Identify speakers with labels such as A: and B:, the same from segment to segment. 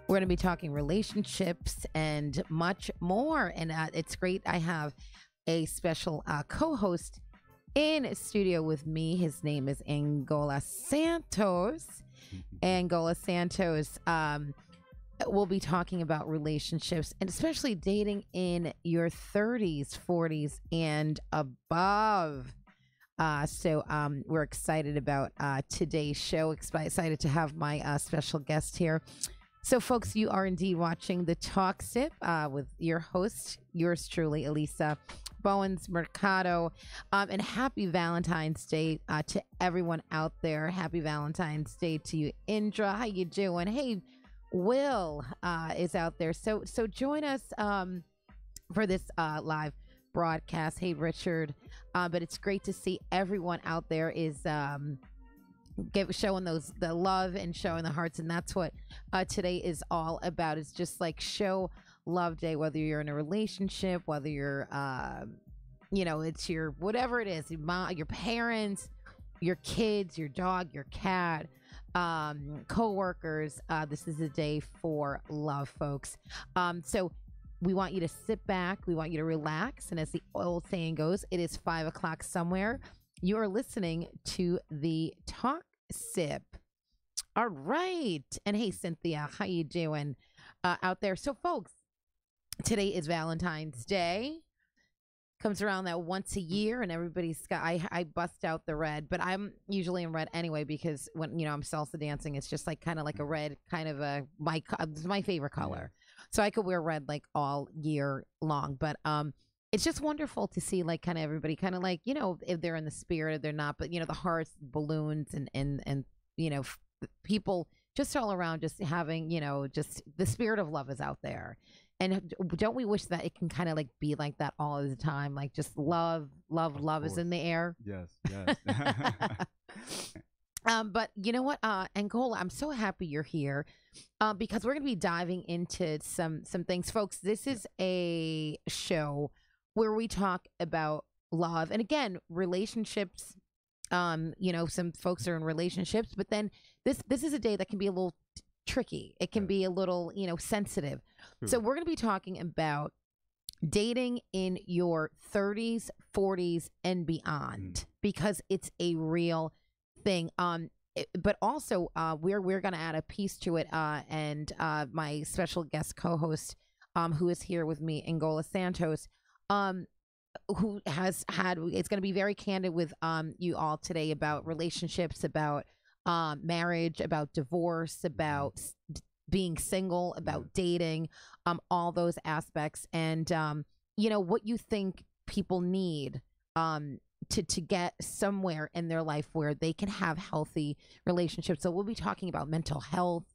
A: We're going to be talking relationships and much more. And it's great. I have a special co host in studio with me. His name is Ngola Santos. Ngola Santos will be talking about relationships and especially dating in your 30s, 40s, and above. So we're excited about today's show. Excited to have my special guest here. So, folks, you are indeed watching the Talk Sip with your host, yours truly, Alisa, Bowens-Mercado. And happy Valentine's Day to everyone out there. Happy Valentine's Day to you, Indra. How you doing? Hey, Will is out there. So join us for this live broadcast. Hey, Richard. But it's great to see everyone out there is showing the love and showing the hearts, and that's what today is all about. It's just like show love day, whether you're in a relationship, whether you're it's your whatever it is, your mom, your parents, your kids, your dog, your cat, co-workers. This is a day for love, folks. So we want you to sit back, we want you to relax, and as the old saying goes, it is 5 o'clock somewhere. You are listening to the Talk Sip. All right. And hey, Cynthia, how you doing out there? So, folks, today is Valentine's Day. Comes around that once a year, and everybody's got, I bust out the red, but I'm usually in red anyway because when, I'm salsa dancing, it's just like kind of like a red, kind of it's my favorite color. So I could wear red like all year long. But, it's just wonderful to see like kind of everybody kind of like, if they're in the spirit or they're not, but the hearts, balloons and people just all around just having, just the spirit of love is out there. And don't we wish that it can kind of like be like that all the time? Like just love is in the air.
B: Yes.
A: But you know what, Ngola, I'm so happy you're here because we're going to be diving into some things. Folks, this is a show where we talk about love and again relationships. Some folks are in relationships, but then this is a day that can be a little tricky. It can be a little sensitive. So we're going to be talking about dating in your 30s, 40s, and beyond because it's a real thing. But also we're going to add a piece to it, and my special guest co-host who is here with me, Ngola Santos, who has had, it's going to be very candid with you all today about relationships, about marriage, about divorce, about being single, about dating, all those aspects, and what you think people need to get somewhere in their life where they can have healthy relationships. So we'll be talking about mental health,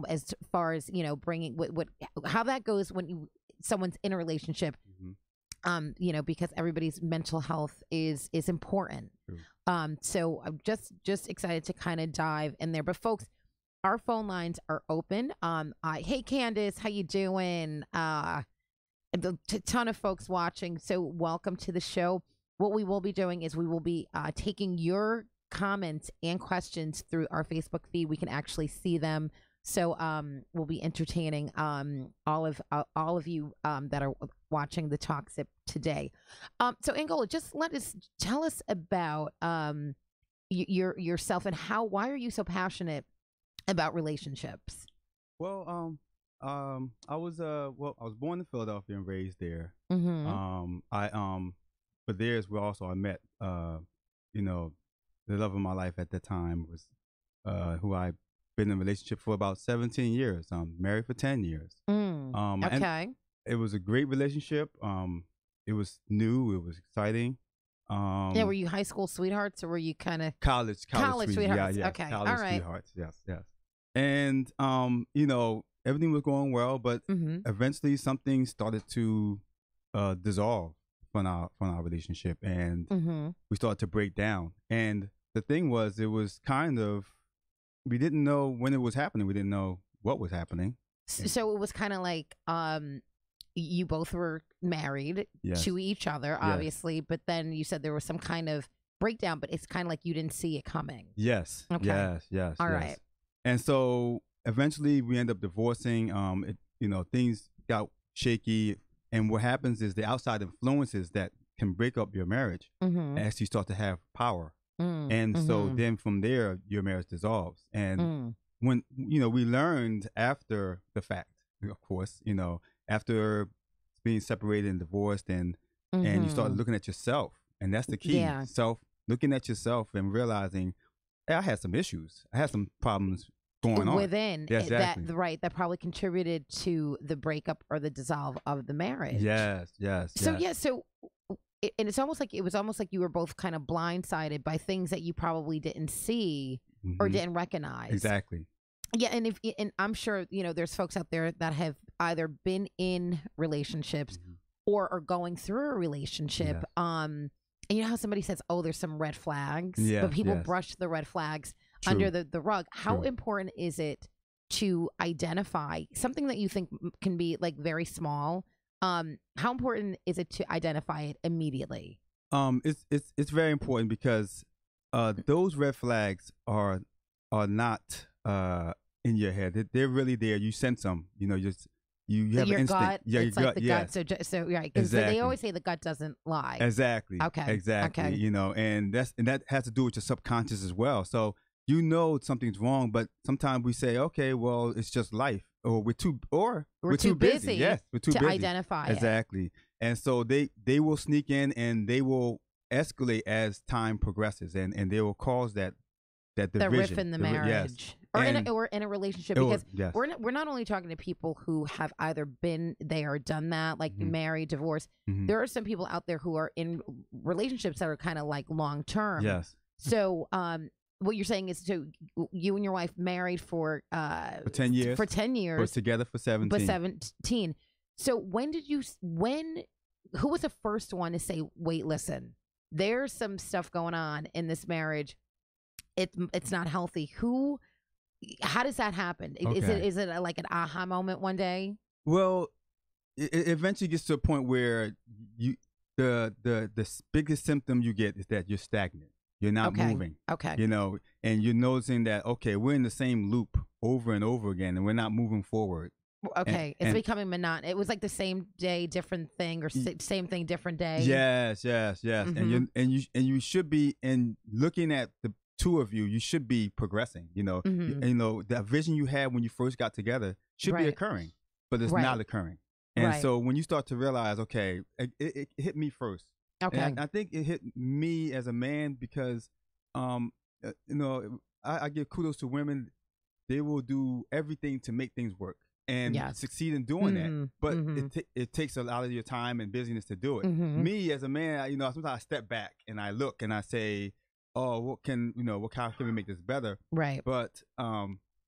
A: as far as bringing how that goes when someone's in a relationship. Because everybody's mental health is important. So I'm just excited to kind of dive in there. But folks, our phone lines are open. Hey Candace, how you doing? A ton of folks watching. So welcome to the show. What we will be doing is we will be taking your comments and questions through our Facebook feed. We can actually see them. So we'll be entertaining all of you that are watching the Talk Sip today. So Ngola, just tell us about yourself and why are you so passionate about relationships?
B: Well, I was born in Philadelphia and raised there. But there's where also I met the love of my life at the time was who I been in a relationship for about 17 years. I'm married for 10 years. And
A: Okay.
B: it was a great relationship. It was new. It was exciting.
A: Yeah, were you high school sweethearts or were you kind of
B: College
A: sweethearts?
B: Yeah, yes,
A: Okay.
B: college
A: All right.
B: sweethearts. Yes, yes. And everything was going well, but
A: Mm-hmm.
B: eventually something started to dissolve from our relationship, and
A: Mm-hmm.
B: we started to break down. And the thing was, it was kind of, we didn't know when it was happening. We didn't know what was happening.
A: So it was kind of like you both were married
B: Yes.
A: to each other,
B: Yes.
A: obviously, but then you said there was some kind of breakdown, but it's kind of like you didn't see it coming.
B: Yes.
A: Okay.
B: Yes.
A: All
B: yes.
A: right.
B: And so eventually we end up divorcing. Things got shaky, and what happens is the outside influences that can break up your marriage
A: Mm-hmm.
B: actually start to have power.
A: Mm-hmm.
B: And so then from there, your marriage dissolves. And when we learned after the fact, of course, after being separated and divorced, and you start looking at yourself, and that's the key.
A: Yeah.
B: Looking at yourself and realizing, hey, I had some issues. I had some problems going on
A: within
B: Yeah, exactly.
A: that probably contributed to the breakup or the dissolve of the marriage.
B: Yes.
A: So and it's almost like you were both kind of blindsided by things that you probably didn't see or
B: Mhm.
A: didn't recognize.
B: Exactly.
A: Yeah, and I'm sure there's folks out there that have either been in relationships
B: Mhm.
A: or are going through a relationship.
B: Yes.
A: And you know how somebody says, "Oh, there's some red flags,"
B: Yes,
A: but people
B: yes.
A: brush the red flags
B: True.
A: under the rug. How
B: True.
A: important is it to identify something that you think can be like very small? How important is it to identify it immediately?
B: It's very important because those red flags are not in your head. They're really there. You sense them. You have
A: Your
B: an instinct.
A: gut,
B: Yeah,
A: it's
B: your
A: like
B: gut.
A: the
B: Yes.
A: gut. So right, because they
B: Exactly.
A: always say the gut doesn't lie.
B: Exactly.
A: Okay.
B: Exactly.
A: Okay.
B: And that has to do with your subconscious as well. So something's wrong, but sometimes we say, okay, well, it's just life, or we're too busy. Yes, we're too
A: to
B: busy.
A: identify it.
B: Exactly. And so they will sneak in and they will escalate as time progresses, and they will cause that division.
A: The riff in the marriage,
B: Yes.
A: or in a relationship,
B: Or-
A: because
B: yes.
A: we're not only talking to people who have either been there or done that, like
B: Mhm.
A: married, divorced.
B: Mhm.
A: There are some people out there who are in relationships that are kind of like long term.
B: Yes.
A: So, what you're saying is, so you and your wife married for
B: 10 years.
A: For 10
B: We're
A: years,
B: together for 17.
A: but 17. So who was the first one to say, "Wait, listen, there's some stuff going on in this marriage. It's not healthy." How does that happen?
B: Okay.
A: Is it like an aha moment one day?
B: Well, it eventually gets to a point where the biggest symptom you get is that you're stagnant. You're not
A: Okay.
B: moving.
A: Okay.
B: And you're noticing that, okay, we're in the same loop over and over again, and we're not moving forward.
A: Okay. It's
B: and-
A: becoming monotonous. It was like the same day, different thing, or same thing, different day.
B: Yes.
A: Mhm.
B: And you should be, in looking at the two of you, you should be progressing.
A: Mhm.
B: That vision you had when you first got together should be
A: Right.
B: occurring, but it's
A: Right.
B: not occurring. And
A: Right.
B: so when you start to realize, okay, it hit me first.
A: Okay.
B: And I think it hit me as a man because, I give kudos to women. They will do everything to make things work and
A: Yes.
B: succeed in doing
A: Mhm.
B: that. But
A: Mhm.
B: it takes a lot of your time and busyness to do it.
A: Mhm.
B: Me as a man, sometimes I step back and I look and I say, oh, how can we make this better?
A: Right.
B: But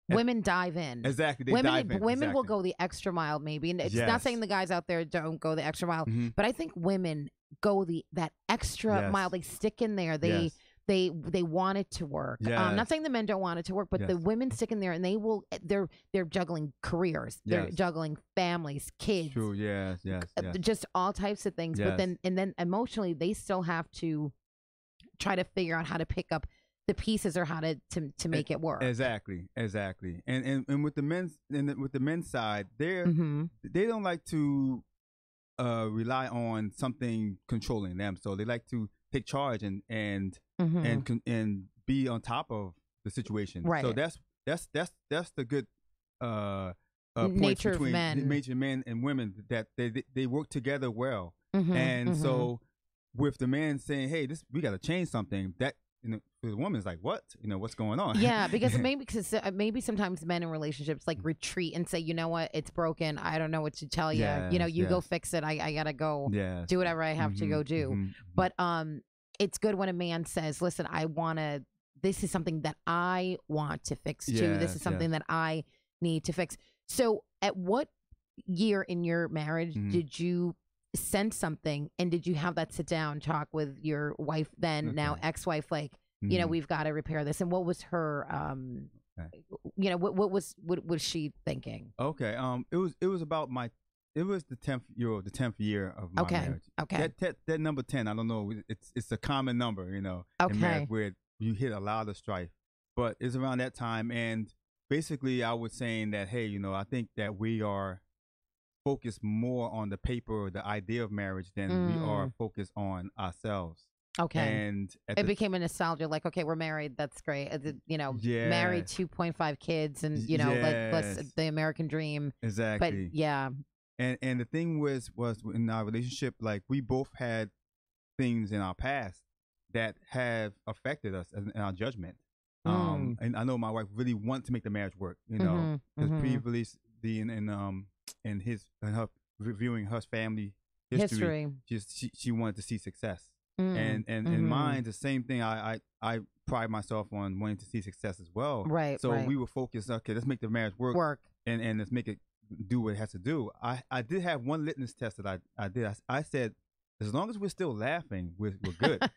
A: Women dive in.
B: exactly, they
A: Women
B: dive in.
A: women will
B: Exactly.
A: go the extra mile, maybe, and it's not
B: Yes.
A: saying the guys out there don't go the extra mile,
B: Mhm.
A: but I think women go that extra
B: Yes.
A: mile. They stick in there.
B: Yes.
A: They want it to work. Not
B: Yes.
A: saying the men don't want it to work, but the
B: Yes.
A: women stick in there, and they're juggling careers. They're
B: Yes.
A: juggling families, kids,
B: True. Yes.
A: just all types of things. But
B: Yes.
A: then emotionally, they still have to try to figure out how to pick up the pieces or how to make it work.
B: Exactly. And with the men's side,
A: Mm-hmm.
B: they don't like to rely on something controlling them. So they like to take charge and
A: Mm-hmm.
B: be on top of the situation.
A: Right.
B: So that's the good points
A: Nature of
B: between
A: men.
B: major men and women, that they work together well.
A: Mm-hmm.
B: And
A: Mm-hmm.
B: so with the man saying, hey, we got to change something, that for the woman, it's like, what? What's going on?
A: Yeah, because maybe sometimes men in relationships like retreat and say, you know what, it's broken. I don't know what to tell you. You go fix it. I gotta go do whatever I have to go do. But it's good when a man says, listen, this is something that I want to fix too. This is something that I need to fix. So at what year in your marriage did you sense something, and did you have that sit down talk with your wife then, now ex-wife, like, we've got to repair this? And what was her, what was she thinking?
B: Okay. It was about it was the 10th year of my marriage.
A: Okay.
B: That number 10, I don't know. It's a common number, in marriage where you hit a lot of strife, but it's around that time. And basically I was saying that, hey, I think that we are focused more on the paper or the idea of marriage than we are focused on ourselves.
A: Okay.
B: And
A: it became a nostalgia, like, okay, we're married. That's great. Married, 2.5 kids, and, let's the American dream.
B: Exactly.
A: But yeah.
B: And the thing was in our relationship, like, we both had things in our past that have affected us in our judgment. And I know my wife really wanted to make the marriage work, because previously in her reviewing her family history. She wanted to see success. And in mine, the same thing. I pride myself on wanting to see success as well.
A: Right.
B: So we were focused. Okay, let's make the marriage work. And let's make it do what it has to do. I did have one litmus test that I did. I said, as long as we're still laughing, we're good.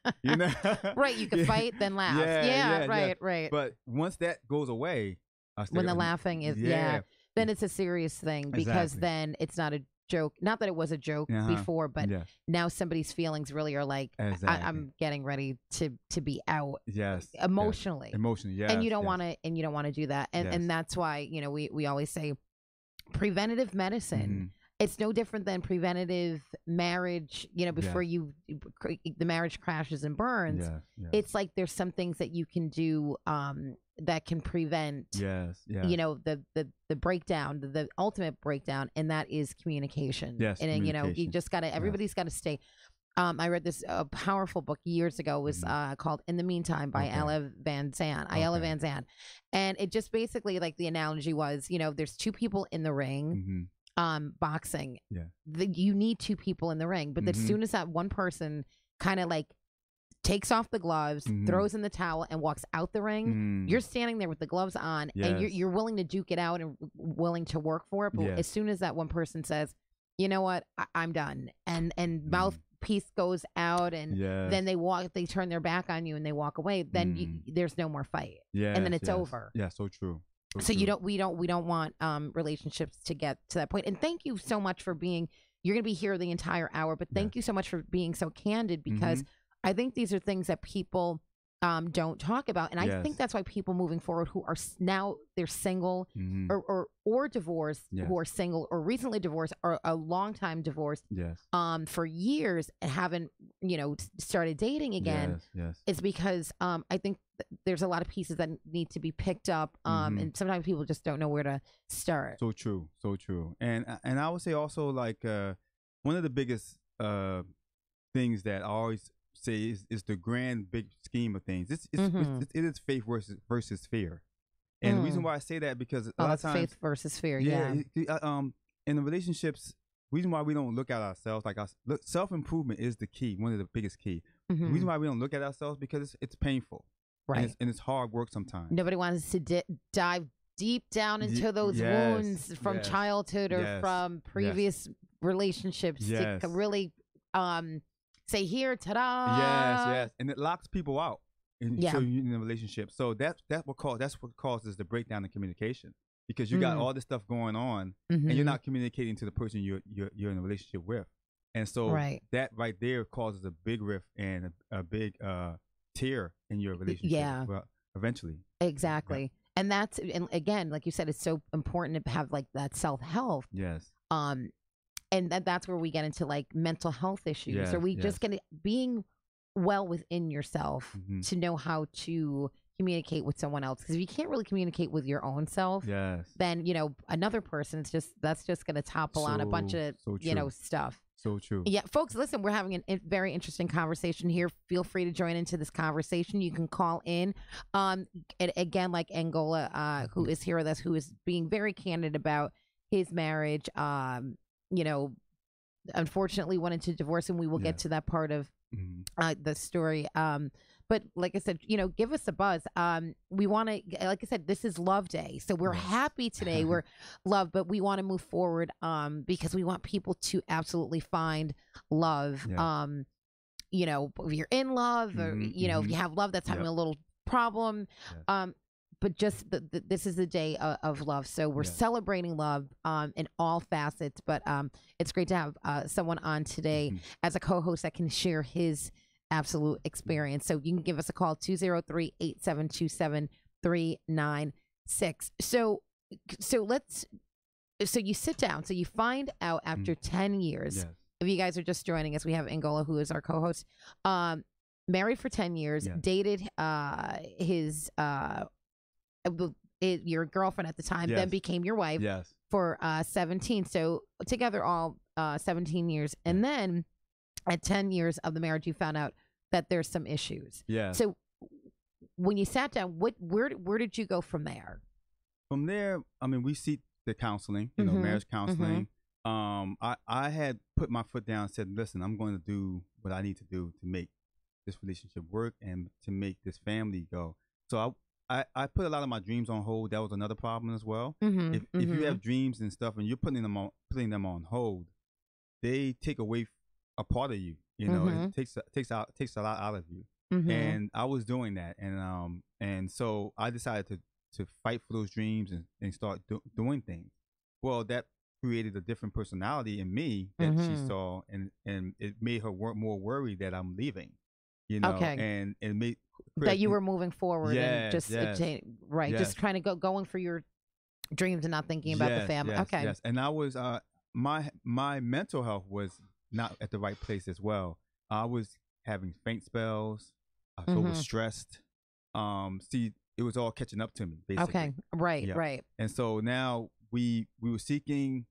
A: Right. You can fight, then laugh. Right.
B: But once that goes away,
A: when the laughing is then it's a serious thing, because then it's not a joke. Not that it was a joke before, but now somebody's feelings really are like, I'm getting ready to be out. Emotionally.
B: Emotionally,
A: and you don't want to do that. And that's why, we always say preventative medicine. It's no different than preventative marriage, before the marriage crashes and burns. It's like there's some things that you can do that can prevent the breakdown, the ultimate breakdown, and that is communication. And you just gotta, everybody's gotta stay. I read this powerful book years ago. It was called In the Meantime by Iella Van Zandt. And it just basically, like, the analogy was, there's two people in the ring. Boxing. You need two people in the ring, but as soon as that one person kind of like takes off the gloves, throws in the towel, and walks out the ring, you're standing there with the gloves on, and you're willing to duke it out and willing to work for it. But as soon as that one person says, you know what, I'm done, and mouthpiece goes out, and then they turn their back on you and they walk away, then there's no more fight, and then it's over.
B: Yeah, so true.
A: So we don't want relationships to get to that point. And thank you so much for being. You're going to be here the entire hour, but thank you so much for being so candid, because I think these are things that people don't talk about, and I think that's why people moving forward who are now they're single or divorced, who are single or recently divorced or a long time divorced, for years and haven't started dating again. It's because I think there's a lot of pieces that need to be picked up, and sometimes people just don't know where to start.
B: So true. And I would say also, like, one of the biggest things that I always say is the grand big scheme of things. It is faith versus fear. And the reason why I say that, because a lot of times
A: faith versus fear.
B: In the relationships, reason why we don't look at ourselves, like, self-improvement is the key, one of the biggest key. The reason why we don't look at ourselves, because it's painful.
A: Right.
B: And it's hard work sometimes.
A: Nobody wants to dive deep down into those wounds from childhood or from previous relationships to really say, here, ta-da.
B: Yes. And it locks people out in a relationship. So that's what causes the breakdown in communication, because you got all this stuff going on and you're not communicating to the person you're in a relationship with. And so that right there causes a big rift and a big tear in your relationship. Well, eventually.
A: Exactly. And again, like you said, it's so important to have like that self-help. And that's where we get into like mental health issues. Or we just get being well within yourself to know how to communicate with someone else. Because if you can't really communicate with your own self, then another person that's just going to topple on a bunch of stuff.
B: So true.
A: Yeah, folks, listen, we're having a very interesting conversation here. Feel free to join into this conversation. You can call in. And again, like Ngola, who is here with us, who is being very candid about his marriage. You know, unfortunately wanted to divorce, and we will get to that part of the story. But like I said, you know, give us a buzz. We want to, like I said, this is Love Day, so we're happy today. We're love, but we want to move forward because we want people to absolutely find love. You know, if you're in love, or you know, if you have love that's having a little problem, but just this is the day of love. So we're celebrating love in all facets. But it's great to have someone on today as a co-host that can share his absolute experience. So you can give us a call, 203-872-7396. So you sit down. So you find out after 10 years, if you guys are just joining us, we have Ngola, who is our co-host, married for 10 years, dated your girlfriend at the time, then became your wife for 17. So together all 17 years. And then at 10 years of the marriage, you found out that there's some issues. So when you sat down, where did you go from there?
B: From there, I mean, we seek the counseling, you know, marriage counseling. I had put my foot down and said, listen, I'm going to do what I need to do to make this relationship work and to make this family go. So I put a lot of my dreams on hold. That was another problem as well. If you have dreams and stuff and you're putting them on hold, they take away a part of you. You know, it takes a lot out of you. And I was doing that, and so I decided to fight for those dreams and start doing things. Well, that created a different personality in me that she saw, and it made her more worried that I'm leaving. You know, and it made
A: that you were moving forward and just just trying to going for your dreams and not thinking about the family.
B: And I was my mental health was not at the right place as well. I was having faint spells. I was overstressed. See, it was all catching up to me, basically.
A: Right.
B: And so now we were seeking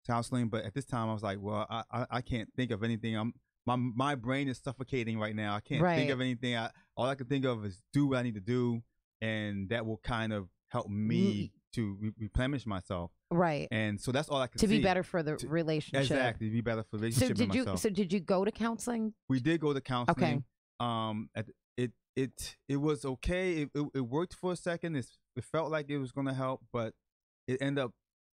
B: counseling, but at this time I was like, well, I can't think of anything. My brain is suffocating right now. I can't think of anything. All I can think of is do what I need to do, and that will kind of help me to replenish myself.
A: Right.
B: And so that's all I could
A: be better for the relationship.
B: Exactly, be better for the relationship with myself.
A: So did you go to counseling?
B: We did go to counseling. It was okay. It worked for a second. It felt like it was going to help, but it ended up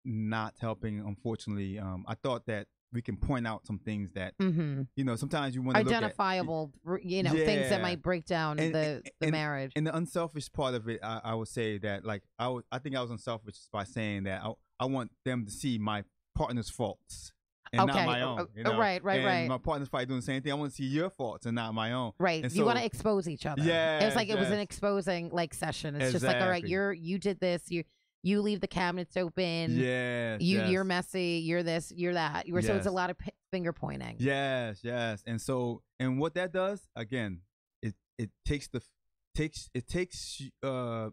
B: not helping, unfortunately. I thought that we can point out some things that you know, sometimes you want to
A: identifiable look at, you know, things that might break down the marriage.
B: And the unselfish part of it, I would say that, like, I think I was unselfish by saying that I want them to see my partner's faults and not my own. You know?
A: Right.
B: My partner's probably doing the same thing. I want to see your faults and not my own.
A: Right.
B: And
A: you want to expose each other.
B: Yeah.
A: It was like it was an exposing like session. It's just like, all right, you did this. You leave the cabinets open. You're messy. You're this. You're that. So it's a lot of finger pointing.
B: Yes. And so, and what that does, again, it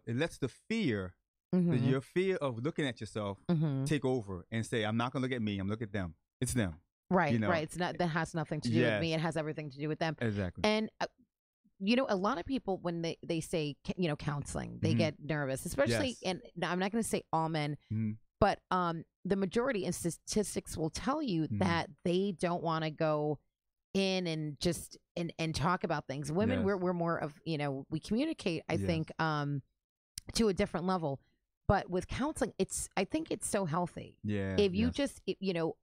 B: lets the fear, your fear of looking at yourself, take over and say, I'm not gonna look at me. I'm looking at them. It's them.
A: Right.
B: You know?
A: Right. It's not. That has nothing to do with me. It has everything to do with them.
B: Exactly.
A: And. You know, a lot of people, when they say, you know, counseling, they get nervous, especially, and I'm not going to say all men, but the majority, and statistics will tell you that they don't want to go in and just and talk about things. Women, we're more of, you know, we communicate, I think, to a different level. But with counseling, I think it's so healthy.
B: Yeah.
A: If you just, you know,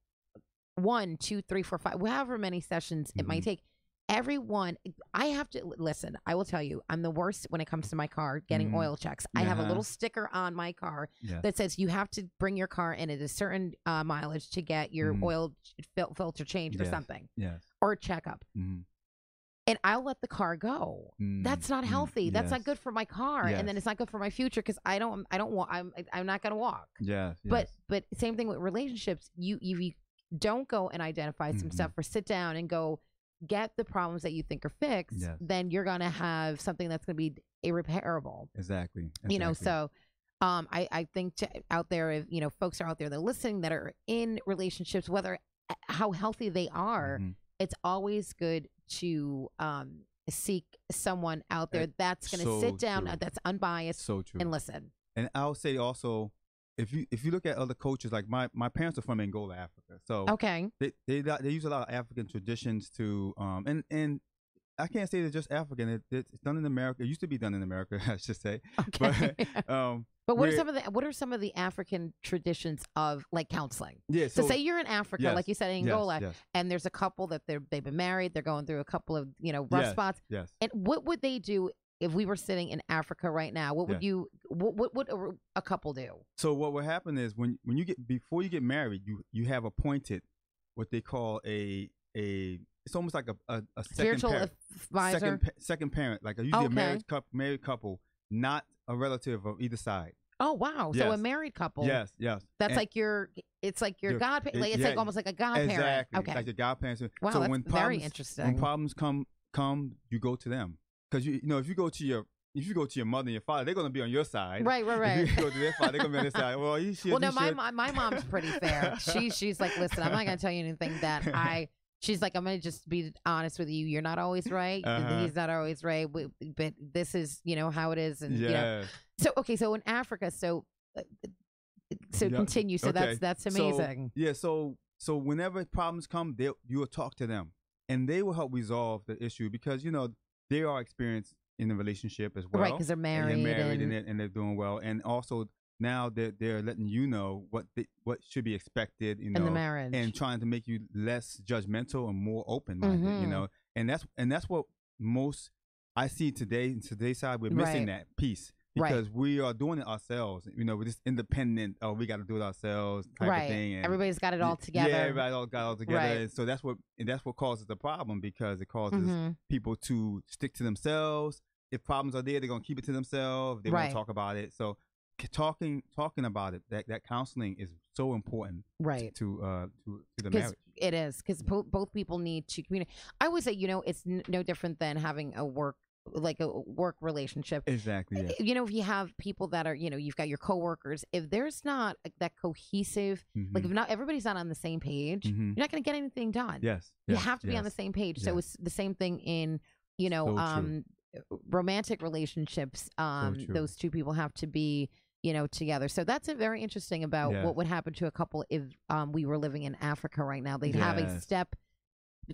A: 1, 2, 3, 4, 5, however many sessions it might take. Everyone, I have to listen. I will tell you, I'm the worst when it comes to my car getting oil checks. I have a little sticker on my car that says you have to bring your car in at a certain mileage to get your oil filter changed or something, or a checkup. And I'll let the car go. That's not healthy. That's not good for my car, and then it's not good for my future because I don't want. I'm not gonna walk. But same thing with relationships. You don't go and identify some stuff, or sit down and go. Get the problems that you think are fixed, then you're going to have something that's going to be irreparable.
B: Exactly.
A: You know, so I think out there, if, you know, folks are out there that are listening that are in relationships, whether how healthy they are, it's always good to seek someone out there that's going to sit down, that's unbiased, and listen.
B: And I'll say also, if you look at other cultures, like my parents are from Ngola, Africa, so they use a lot of African traditions to and I can't say they're just African. It's done in America. It used to be done in America, I should say.
A: Okay. But what are some of the African traditions of like counseling?
B: Yeah.
A: So say you're in Africa, like you said in Ngola,
B: yes.
A: and there's a couple that they've been married, they're going through a couple of rough spots.
B: Yes.
A: And what would they do if we were sitting in Africa right now? What would what would a couple do?
B: So what will happen is when you before you get married, you have appointed what they call a it's almost like a
A: spiritual advisor,
B: second parent, like usually a married couple, not a relative of either side.
A: Oh wow!
B: Yes.
A: So a married couple.
B: Yes.
A: That's like it's like your godparent. It's like almost like a godparent.
B: Exactly.
A: Okay.
B: Like your godparents.
A: Wow,
B: so
A: that's very interesting.
B: When problems come, you go to them because if you go to your mother and your father, they're going to be on your side.
A: Right.
B: If you go to their father, they're going to be on their side. Well,
A: my mom's pretty fair. She's like, listen, I'm not going to tell you anything that She's like, I'm going to just be honest with you. You're not always right. He's not always right. But this is, how it is. And, So in Africa, so continue. So
B: okay.
A: that's amazing.
B: So whenever problems come, you will talk to them. And they will help resolve the issue because, they are experienced in the relationship as well.
A: Right, because they're married.
B: And they're married and they're doing well. And also now they're letting you know what should be expected,
A: in the marriage,
B: and trying to make you less judgmental and more open-minded, and that's what most I see today. In today's side, we're missing that piece because we are doing it ourselves. We're just independent. Oh, we got to do it ourselves, type of thing. And
A: everybody's got it all together.
B: Yeah, everybody got it all together. Right. And so that's what causes the problem because it causes people to stick to themselves. If problems are there, they're gonna keep it to themselves. They won't talk about it. So talking about it, that counseling is so important, to the marriage.
A: It is because both people need to communicate. I would say it's no different than having a work relationship.
B: Exactly. Yes.
A: If you have people that are you've got your coworkers, if there's not that cohesive, like if not everybody's not on the same page, you're not going to get anything done.
B: Yes.
A: You have to be on the same page. So it's the same thing in romantic relationships. Those two people have to be together. So that's very interesting about what would happen to a couple if we were living in Africa right now. They'd have a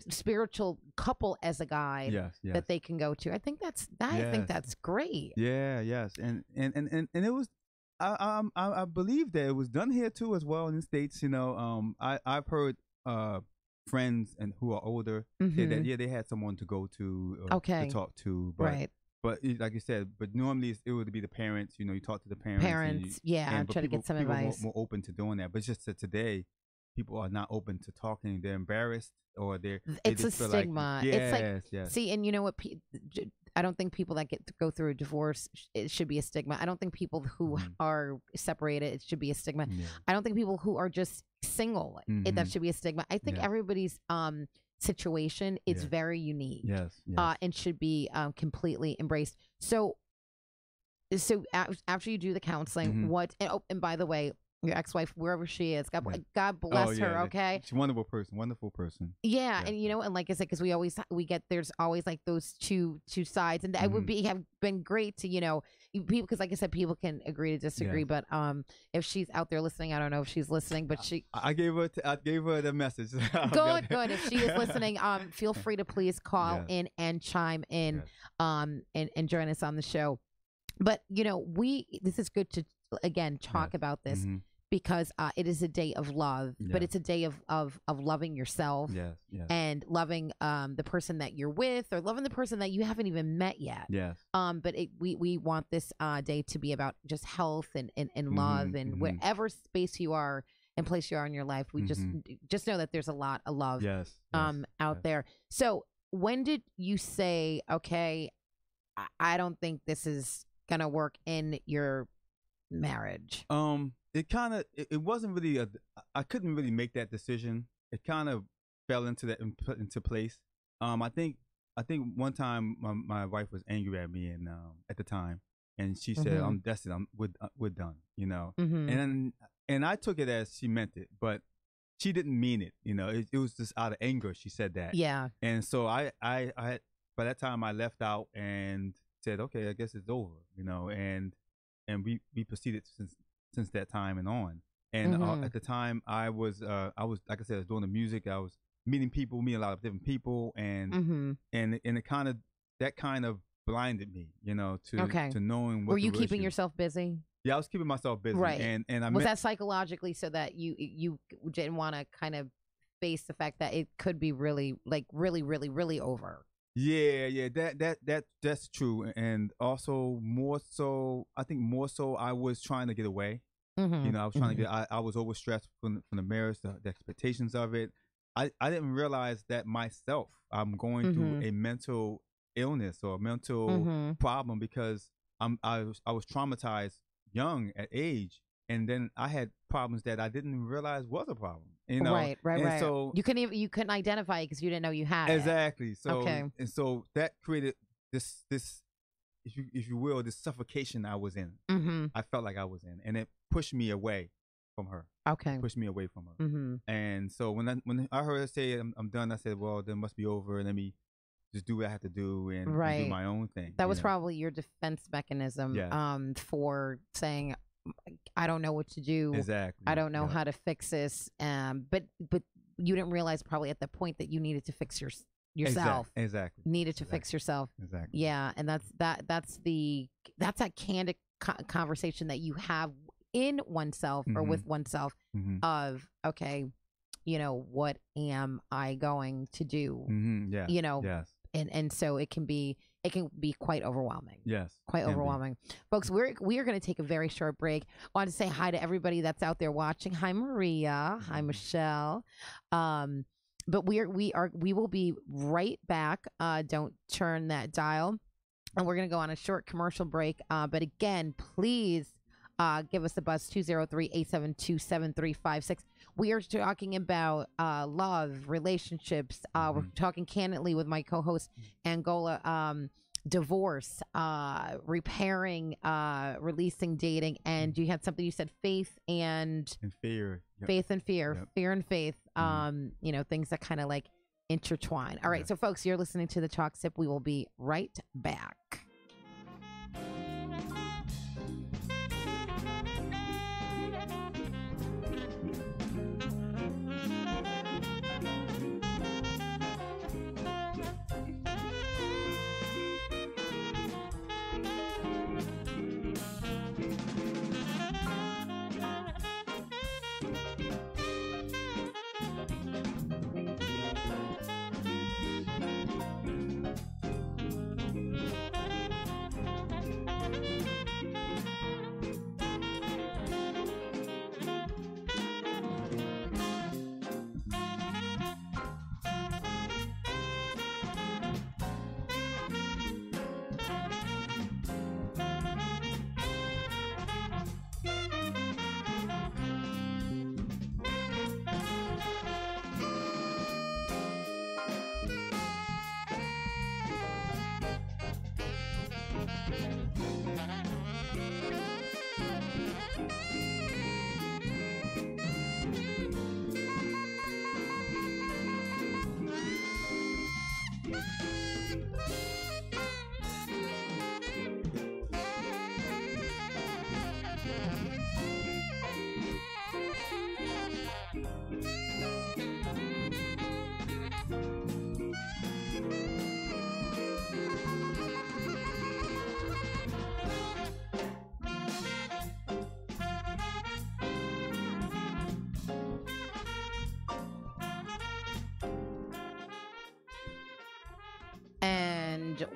A: spiritual couple as a guide that they can go to. I think that's great.
B: Yeah, yes. And it was I believe that it was done here too as well in the States. I've heard friends and who are older say that they had someone to go to to talk to, but like you said, but normally it would be the parents. You talk to the parents.
A: And try to get some advice.
B: More open to doing that, but it's just that today people are not open to talking. They're embarrassed, or
A: it's a stigma. It's
B: like
A: see, and you know what? I don't think people that go through a divorce it should be a stigma. I don't think people who are separated it should be a stigma. I don't think people who are just single that should be a stigma. I think everybody's situation is very unique.
B: Yes.
A: And should be completely embraced. So after you do the counseling, and by the way, your ex-wife, wherever she is, God bless her. Okay,
B: she's a wonderful person.
A: Yeah, and and like I said, because there's always like those two sides, and it would have been great to people, because like I said, people can agree to disagree, but if she's out there listening, I don't know if she's listening, but
B: I gave her the message.
A: Good. If she is listening, feel free to please call in and chime in, and join us on the show. But this is good to again talk about this because it is a day of love, but it's a day of loving yourself and loving the person that you're with, or loving the person that you haven't even met yet. But we want this day to be about just health and love, and wherever space you are and place you are in your life, we just know that there's a lot of love out there. So when did you say, okay, I don't think this is gonna work in your marriage?
B: It wasn't really I couldn't really make that decision. It kind of fell into place. I think one time my wife was angry at me, and at the time, and she said, that's it, we're done, and I took it as she meant it, but she didn't mean it. It was just out of anger. She said that.
A: Yeah.
B: And so I by that time I left out and said, okay, I guess it's over. And we proceeded since that time and on. And at the time I was like I said, I was doing the music. I was meeting a lot of different people, and it kind of blinded me, to knowing what.
A: Were you keeping yourself busy?
B: Yeah, I was keeping myself busy.
A: Right.
B: And I
A: was that psychologically so that you didn't want to kind of face the fact that it could be really really over?
B: Yeah, that's true. And also I think more so I was trying to get away. I was trying to get. I was overstressed from the marriage, the expectations of it. I didn't realize that myself. I'm going through a mental illness or a mental problem because I was traumatized young at age, and then I had problems that I didn't realize was a problem.
A: Right.
B: And so
A: you couldn't identify it because you didn't know you had
B: exactly.
A: it.
B: So and so that created this if you will, this suffocation I was in. I felt like I was in, and it pushed me away from her.
A: Okay,
B: pushed me away from her. And so when I heard her say I'm done, I said, well, then it must be over, and let me just do what I have to do and do my own thing.
A: That was probably your defense mechanism for saying, I don't know what to do.
B: Exactly.
A: I don't know how to fix this. But you didn't realize probably at the point that you needed to fix yourself.
B: Exactly.
A: Needed to fix yourself.
B: Exactly.
A: Yeah, and that's that candid conversation that you have in oneself or with oneself of, okay, what am I going to do?
B: Yeah. Yes.
A: And so it can be quite overwhelming.
B: Yes.
A: Quite overwhelming. Folks, we are going to take a very short break. I want to say hi to everybody that's out there watching. Hi Maria. Hi Michelle. But we will be right back. Don't turn that dial. And we're going to go on a short commercial break. But again, please give us a buzz, 203-872-7356. We are talking about love, relationships. We're talking candidly with my co-host, Ngola, divorce, repairing, releasing, dating. And you had something you said, faith and
B: fear.
A: Faith and fear, fear and faith, things that kind of like intertwine. All right. So folks, you're listening to The Talk Sip. We will be right back.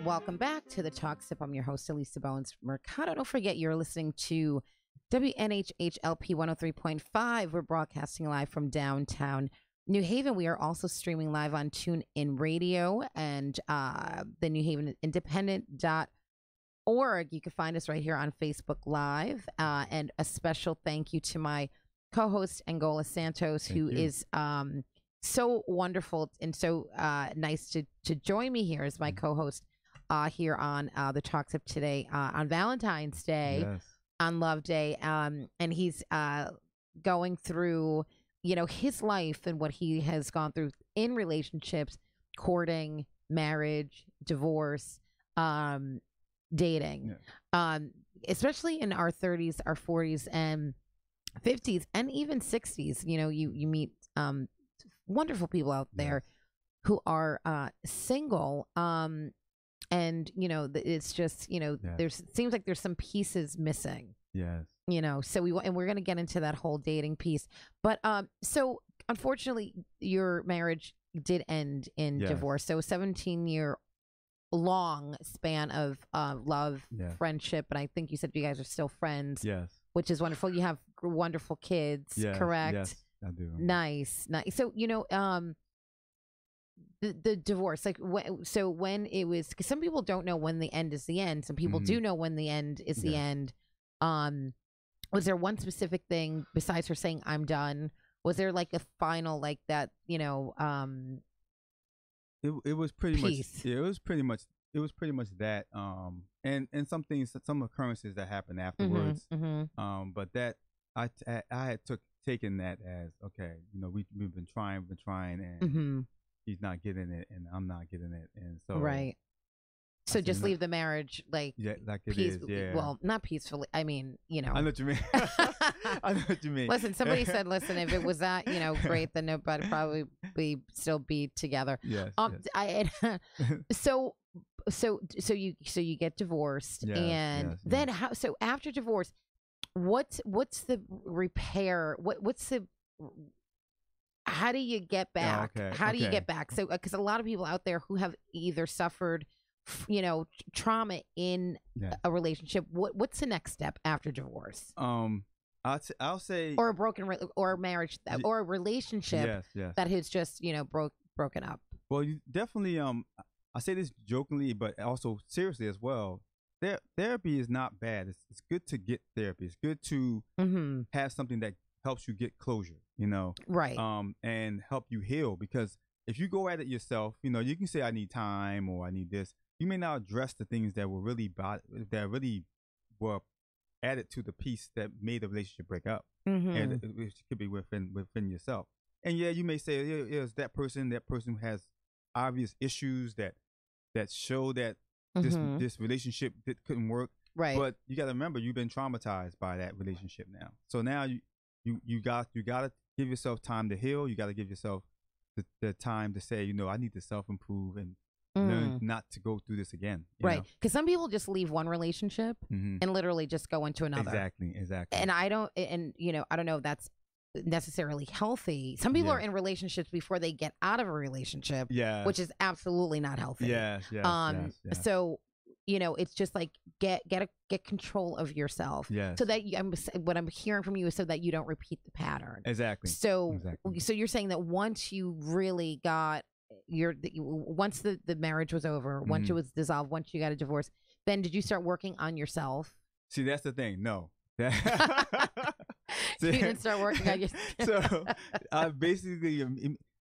A: Welcome back to The Talk Sip. I'm your host, Alisa Bowens-Mercado. Don't forget, you're listening to WNHHLP 103.5. We're broadcasting live from downtown New Haven. We are also streaming live on TuneIn Radio and the New Haven Independent.org. You can find us right here on Facebook Live. And a special thank you to my co-host, Ngola Santos, who is so wonderful and so nice to join me here as my co-host here on the Talk Sip today on Valentine's Day, on Love Day. And he's going through his life and what he has gone through in relationships, courting, marriage, divorce, dating, especially in our 30s, our 40s, and 50s, and even 60s. You meet wonderful people out there who are single. And it's just there's it seems like there's some pieces missing.
B: Yes.
A: So we're going to get into that whole dating piece. But so unfortunately your marriage did end in divorce. So a 17-year long span of love, friendship, and I think you said you guys are still friends.
B: Yes.
A: Which is wonderful. You have wonderful kids, correct?
B: Yes, I do.
A: Nice. So the divorce, like when it was, because some people don't know when the end is the end. Some people do know when the end is the end. Was there one specific thing besides her saying I'm done? Was there like a final like that? It
B: was pretty
A: piece.
B: much. Yeah, it was pretty much that. And some things, some occurrences that happened afterwards. But that I had taken that as okay. We've been trying, and he's not getting it, and I'm not getting it, and so
A: right. So just leave the marriage like
B: like it is. Yeah.
A: Well, not peacefully. I mean,
B: I know what you mean. I know what you mean.
A: Listen, somebody said, listen, if it was that, great, then nobody probably still be together.
B: Yes.
A: So you get divorced, and then how? So after divorce, what's the repair? What's the how do you get back? How do you get back? So because a lot of people out there who have either suffered trauma in a relationship, what's the next step after divorce?
B: I'll say,
A: or a broken or a marriage or a relationship that has just broken up.
B: Well, you definitely I say this jokingly but also seriously as well. Therapy is not bad. It's good to get therapy. It's good to have something that helps you get closure,
A: right?
B: And help you heal, because if you go at it yourself, you can say I need time or I need this. You may not address the things that were really were added to the piece that made the relationship break up, and it could be within yourself. And you may say, it's that person has obvious issues that show that this relationship couldn't work.
A: Right.
B: But you got to remember, you've been traumatized by that relationship now. So now you got to give yourself time to heal. You got to give yourself the time to say, I need to self-improve and learn not to go through this again.
A: Right. Because some people just leave one relationship and literally just go into another.
B: Exactly.
A: And I don't know if that's necessarily healthy. Some people are in relationships before they get out of a relationship, which is absolutely not healthy.
B: Yes.
A: So, it's just like get control of yourself.
B: Yes.
A: So that what I'm hearing from you is so that you don't repeat the pattern.
B: Exactly.
A: So you're saying that once you really got once the marriage was over, once it was dissolved, once you got a divorce, then did you start working on yourself?
B: See, that's the thing. No.
A: You didn't start working on yourself.
B: So I basically,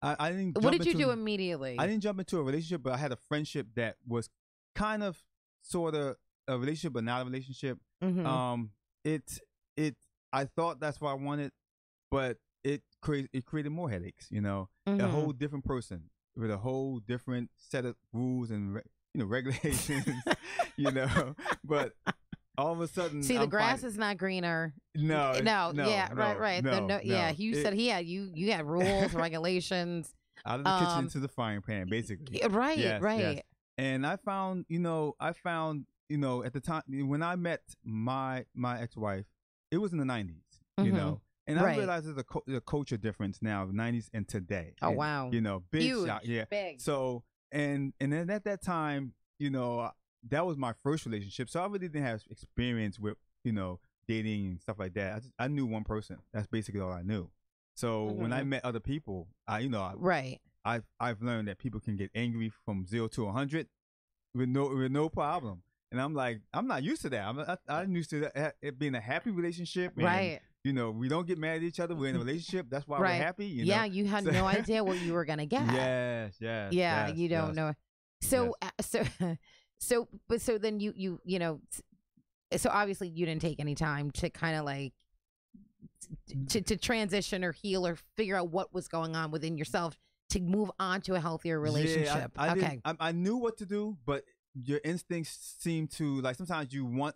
B: I didn't.
A: What did you do immediately?
B: I didn't jump into a relationship, but I had a friendship that was kind of, sort of a relationship, but not a relationship. I thought that's what I wanted, but it created more headaches. A whole different person with a whole different set of rules and regulations. But all of a sudden,
A: see, the grass is not greener.
B: No.
A: Right.
B: No.
A: You said you had rules, regulations.
B: Out of the kitchen to the frying pan, basically.
A: Right.
B: Yes. And I found, at the time when I met my ex-wife, it was in the 90s, and I realized there's a culture difference now, the 90s and today.
A: Oh, wow.
B: Big
A: huge,
B: shock. Yeah.
A: Big.
B: So, and then at that time, that was my first relationship. So I really didn't have experience with, dating and stuff like that. I knew one person. That's basically all I knew. So when I met other people, I've learned that people can get angry from 0 to 100 with no problem. And I'm like, I'm not used to that. I'm used to that, it being a happy relationship. And,
A: right.
B: We don't get mad at each other. We're in a relationship. That's why we're happy.
A: Yeah, you had no idea what you were gonna get.
B: Yes.
A: Yeah, you don't know. So, so then so obviously you didn't take any time to kind of like to transition or heal or figure out what was going on within yourself to move on to a healthier relationship?
B: Yeah,
A: Okay.
B: I knew what to do, but your instincts seem to, like, sometimes you want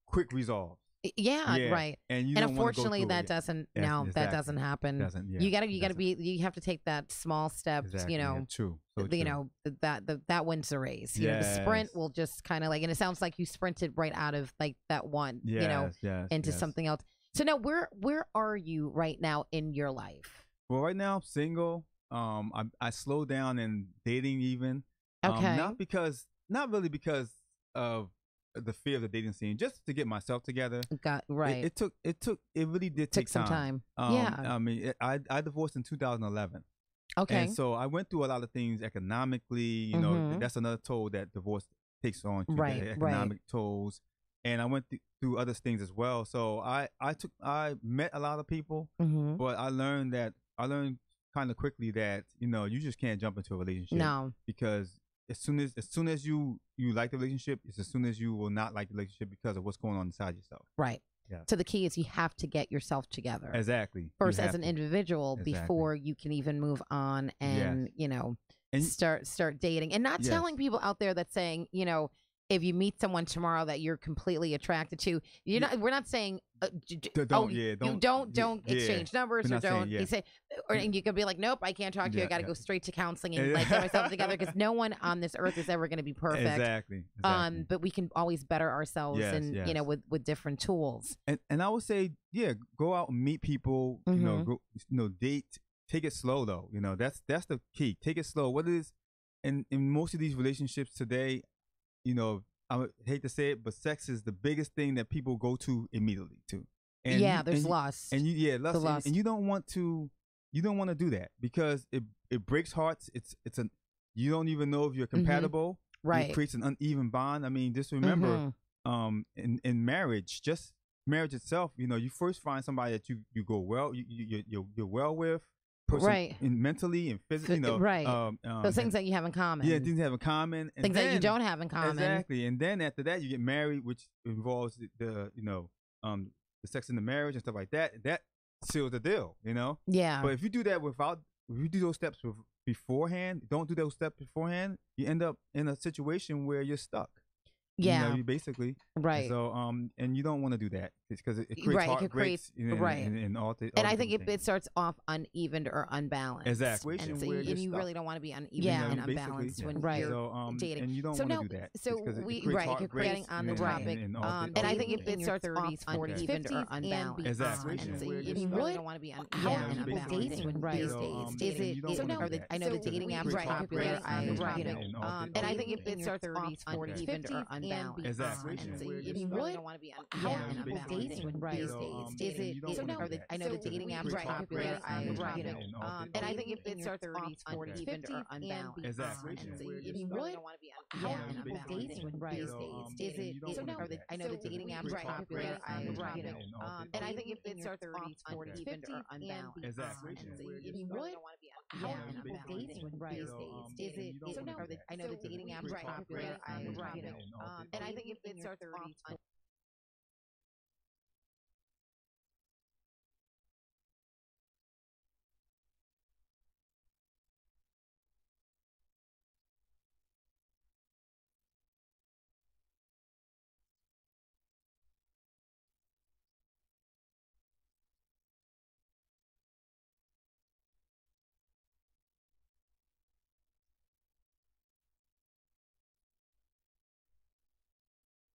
B: quick resolve.
A: Yeah, right.
B: And
A: unfortunately, that doesn't. No, that doesn't happen. You have to take that small step.
B: Exactly.
A: You know,
B: true.
A: you know that wins the race. You know, the sprint will just kind of like, and it sounds like you sprinted right out of like that one. You know, into something else. So now, where are you right now in your life?
B: Well, right now I'm single. I slowed down in dating even.
A: Okay.
B: Not really because of the fear of the dating scene, just to get myself together.
A: Right.
B: It really did take
A: some time.
B: I mean, I divorced in 2011.
A: Okay.
B: And so I went through a lot of things economically. You know, that's another toll that divorce takes on. The economic tolls. And I went through other things as well. So I met a lot of people, but I learned kind of quickly that, you know, you just can't jump into a relationship.
A: No.
B: Because as soon as you like the relationship, it's as soon as you will not like the relationship because of what's going on inside yourself.
A: Right. Yeah. So the key is you have to get yourself together.
B: Exactly.
A: First as an individual before you can even move on and, you know, and start dating. And not telling people out there that's saying, you know, if you meet someone tomorrow that you're completely attracted to, we're not saying don't exchange numbers or don't say, and you could be like, nope, I can't talk to you. I got to go straight to counseling and like get myself together, because no one on this earth is ever going to be perfect.
B: Exactly.
A: But we can always better ourselves you know, with different tools.
B: And I would say, go out and meet people. You know, date. Take it slow though. You know, that's the key. Take it slow. What it is in most of these relationships today, you know, I would hate to say it, but sex is the biggest thing that people go to immediately to. And
A: there's lust.
B: And lust. And you don't want to do that, because it breaks hearts. You don't even know if you're compatible.
A: Right.
B: It creates an uneven bond. I mean, just remember, in marriage, just marriage itself, you know, you first find somebody that you go well, you're well with. Right. Mentally and physically, you know,
A: right. Those things that you have in common.
B: Yeah, things you have in common. And
A: things that you don't have in common.
B: Exactly. And then after that, you get married, which involves the the sex in the marriage and stuff like that. That seals the deal, you know. Yeah. But if you do that if you do those steps beforehand, don't do those steps beforehand, you end up in a situation where you're stuck. Yeah, you know, basically. Right. And so, and you don't want to do that because it creates heartbreaks. And all the.
A: And I think it starts off uneven or unbalanced.
B: Exactly.
A: And you really don't want to be uneven and unbalanced when you're dating.
B: And you don't want to do that.
A: So you're creating on the topic. And I think it starts off uneven or unbalanced.
B: Exactly.
A: You really don't want to be uneven and unbalanced these days. Is it? I know the dating apps are popular. And I think it starts off uneven or unbalanced.
B: Exactly.
A: You really don't want to be uneven and unbalanced these days. Is it? I know the dating apps are popular. And I think it starts off uneven or unbalanced.
B: Exactly.
A: You really don't want to be uneven and unbalanced these days. Is it? I know the dating apps are popular. And I think it starts off uneven or unbalanced.
B: Exactly.
A: You really don't want to be uneven and unbalanced these days. Is it? I know the dating apps are popular. And I think it starts off.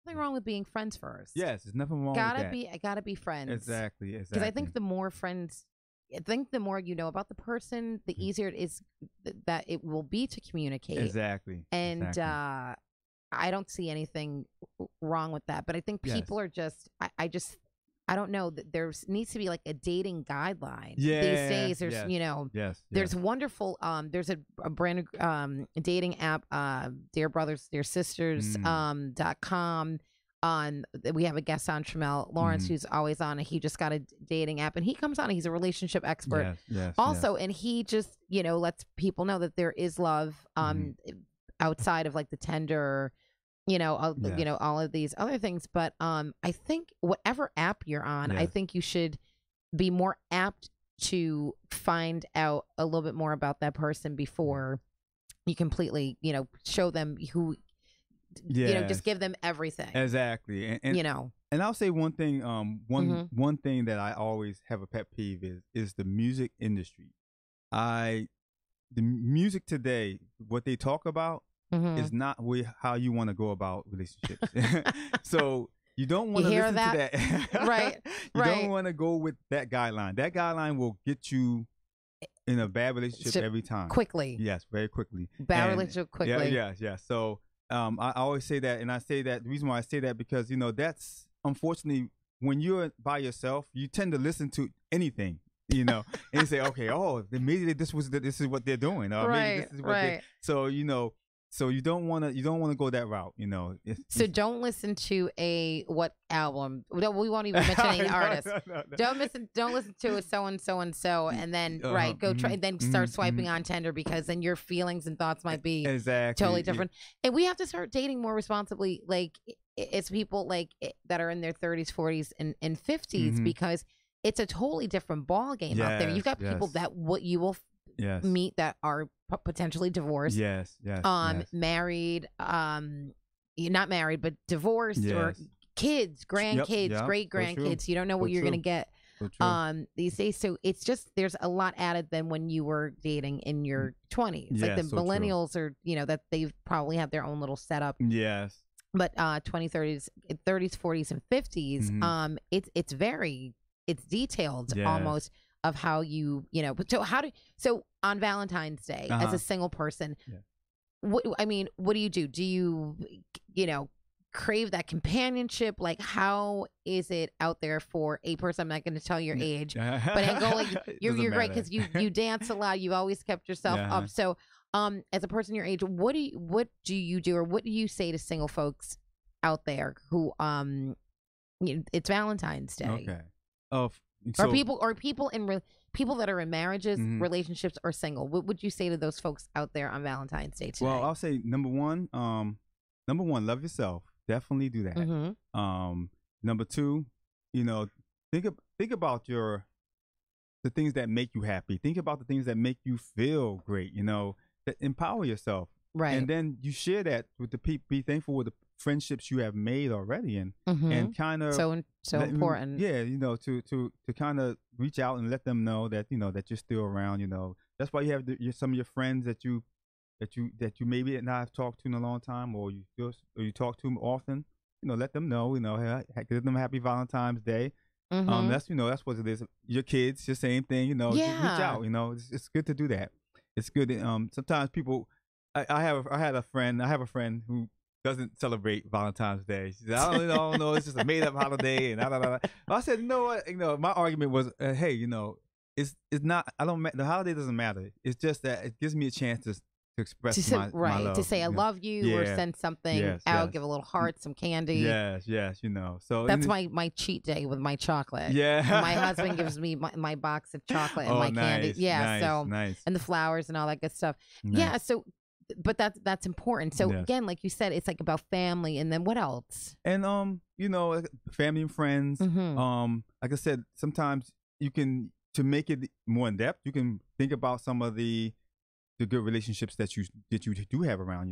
A: Nothing wrong with being friends first.
B: Yes, there's nothing wrong with that.
A: Gotta be friends.
B: Exactly.
A: Because I think the more friends, the more you know about the person, the easier it is that it will be to communicate.
B: Exactly.
A: And I don't see anything wrong with that. But I think people are just, I don't know, that there needs to be like a dating guideline these days. There's there's wonderful there's a brand new dating app, Dear Brothers Dear Sisters .com. We have a guest on, Tramel Lawrence, who's always on. He just got a dating app, and he comes on. He's a relationship expert also, and he just lets people know that there is love outside of like the Tinder you know, all of these other things. But I think whatever app you're on, I think you should be more apt to find out a little bit more about that person before you completely, you know, show them who, you know, just give them everything.
B: Exactly. And
A: you know,
B: and I'll say one thing, one thing that I always have a pet peeve is the music industry. The music today, what they talk about is not how you want to go about relationships. So you don't want to listen to that.
A: Right.
B: You don't want to go with that guideline. That guideline will get you in a bad relationship every time.
A: Quickly.
B: Yes, very quickly.
A: Relationship quickly.
B: Yeah. So I always say that, and I say that the reason why I say that because, you know, that's unfortunately when you're by yourself, you tend to listen to anything. You know, and you say, okay, maybe this is what they're doing, or maybe this is what so you know, so you don't want to go that route, you know.
A: So don't listen to what album? We won't even mention any artists. No. Don't listen to a so and so, and then go try, then start swiping on Tinder, because then your feelings and thoughts might be totally different. And we have to start dating more responsibly. Like it's people like that are in their 30s, 40s, and 50s, because it's a totally different ball game out there. You've got people that you will meet that are potentially divorced. Married, you're not married, but divorced, or kids, grandkids, great grandkids. You don't know what you're going to get these days. So it's just, there's a lot added than when you were dating in your 20s. Like the millennials are, you know, that they've probably have their own little setup.
B: Yes.
A: But 20s, 30s, 40s, and 50s, it's detailed almost of how you know. But so on Valentine's Day, as a single person, what do you do? Do you know, crave that companionship? Like, how is it out there for a person? I'm not going to tell your age, but Ngola, you're great because you dance a lot. You've always kept yourself up. So, as a person your age, what do you do, or what do you say to single folks out there who it's Valentine's Day?
B: Okay.
A: Or people that are in marriages, relationships, or single. What would you say to those folks out there on Valentine's Day today?
B: Well, I'll say number one, love yourself. Definitely do that. Number two, you know, think about the things that make you happy. Think about the things that make you feel great. You know, that empower yourself.
A: Right.
B: And then you share that with the people. Be thankful with the friendships you have made already, and kind of
A: so important.
B: Yeah, you know, to kind of reach out and let them know that, you know, that you're still around. You know, that's why you have some of your friends that you maybe not have talked to in a long time, or you talk to them often. You know, let them know. You know, give them a happy Valentine's Day. That's, you know, that's what it is. Your kids, the same thing. You know, just reach out. You know, it's good to do that. It's good. Sometimes people. I have a friend who doesn't celebrate Valentine's Day. She said, I don't know, it's just a made up holiday, and I said, you know what? You know, my argument was, hey, you know, it's not. The holiday doesn't matter. It's just that it gives me a chance to express my love.
A: To say I love you, or send something out, give a little heart, some candy.
B: Yes, you know. So
A: that's my cheat day with my chocolate.
B: Yeah.
A: My husband gives me my box of chocolate and my candy. Yeah,
B: nice.
A: And the flowers and all that good stuff. Nice. Yeah, so but that's important. So again, like you said, it's like about family, and then what else? And
B: you know, family and friends. Like I said, sometimes you can, to make it more in depth, you can think about some of the good relationships that you do have around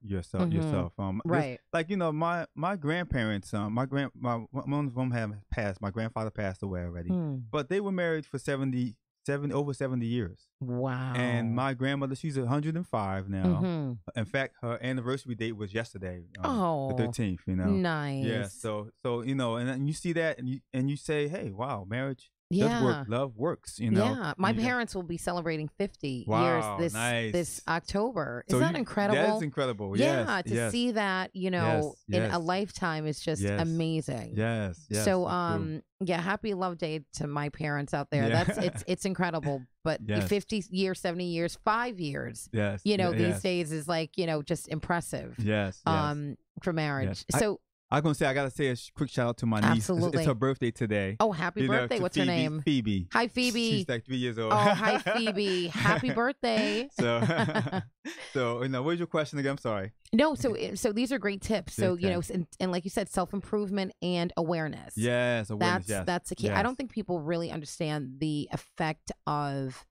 B: yourself.
A: Right.
B: Like, you know, my grandparents, one of them have passed. My grandfather passed away already, but they were married for over 70 years.
A: Wow.
B: And my grandmother, she's 105 now. In fact, her anniversary date was yesterday, the 13th, you know.
A: Nice.
B: Yeah, so you know, and you see that, and you say, hey, wow, marriage does work. Love works, you know.
A: Yeah, my parents will be celebrating 50 years this October. Is that incredible?
B: That is incredible.
A: Yeah, to see that, you know, in a lifetime is just amazing.
B: Yes.
A: So happy love day to my parents out there. That's it's incredidible. But 50 years, 70 years, 5 years.
B: Yes.
A: You know, these days is like, you know, just impressive.
B: Yes.
A: For marriage.
B: Yes.
A: So
B: I was going to say, I got to say a quick shout out to my niece.
A: Absolutely.
B: It's her birthday today.
A: Oh, happy birthday. What's her name?
B: Phoebe.
A: Hi, Phoebe.
B: She's like 3 years old.
A: Oh, hi, Phoebe. Happy birthday.
B: So So, what was your question again? I'm sorry.
A: No, so these are great tips. So, and like you said, self-improvement and awareness.
B: Yes, awareness.
A: That's the key.
B: Yes.
A: I don't think people really understand the effect of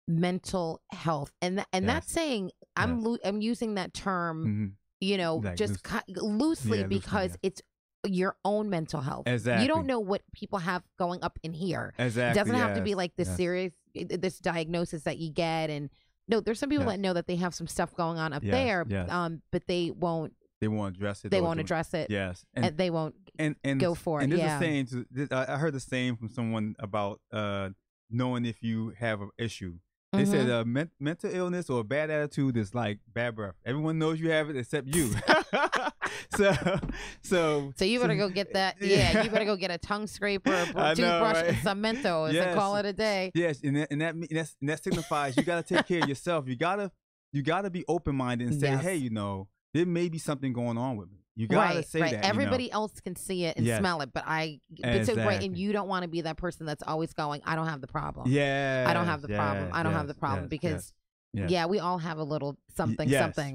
A: mental health. And that's saying I'm using that term,
B: Like
A: just loosely because it's your own mental health.
B: Exactly.
A: You don't know what people have going up in here.
B: Exactly.
A: It doesn't have to be like this serious, this diagnosis that you get. And no, there's some people that know that they have some stuff going on up there, but they won't.
B: They won't address it.
A: They won't address it.
B: Yes,
A: and they won't go for it.
B: And there's a saying. I heard the saying from someone about knowing if you have an issue. They said mental illness or a bad attitude is like bad breath. Everyone knows you have it except you. so you
A: better go get that. Yeah, you better go get a tongue scraper, a toothbrush, and some Mentos and call it a day.
B: Yes, and that signifies you got to take care of yourself. You gotta be open minded and say, hey, there may be something going on with me. You gotta say that.
A: Everybody else can see it and smell it, but it's so great, and you don't want to be that person that's always going, I don't have the problem.
B: Yeah,
A: I don't have the problem. I don't have the problem because we all have a little something,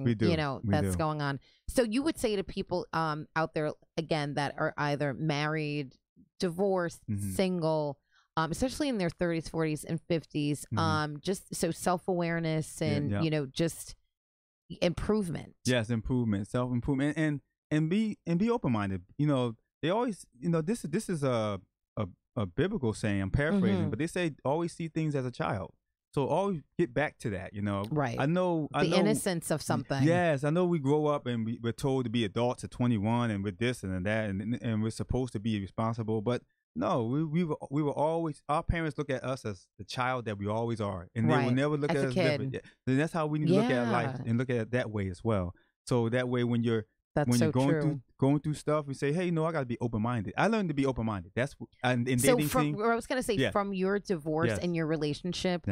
B: we do.
A: That's going on. So you would say to people out there again that are either married, divorced, single, especially in their 30s, 40s, and 50s, just so self-awareness and just improvement.
B: Yes, improvement, self-improvement, and be open-minded. They always, this is a biblical saying. I'm paraphrasing, but they say always see things as a child. So always get back to that.
A: Right.
B: I know
A: the innocence of something.
B: Yes, I know we grow up and we're told to be adults at 21 and with this and that and we're supposed to be responsible, but no, we were always, our parents look at us as the child that we always are, and they will never look at us different. Then that's how we need to look at life and look at it that way as well. So that way, when you're going through stuff, we say, hey, I got to be open minded. I learned to be open minded. That's in dating.
A: So I was gonna say, from your divorce and your relationship,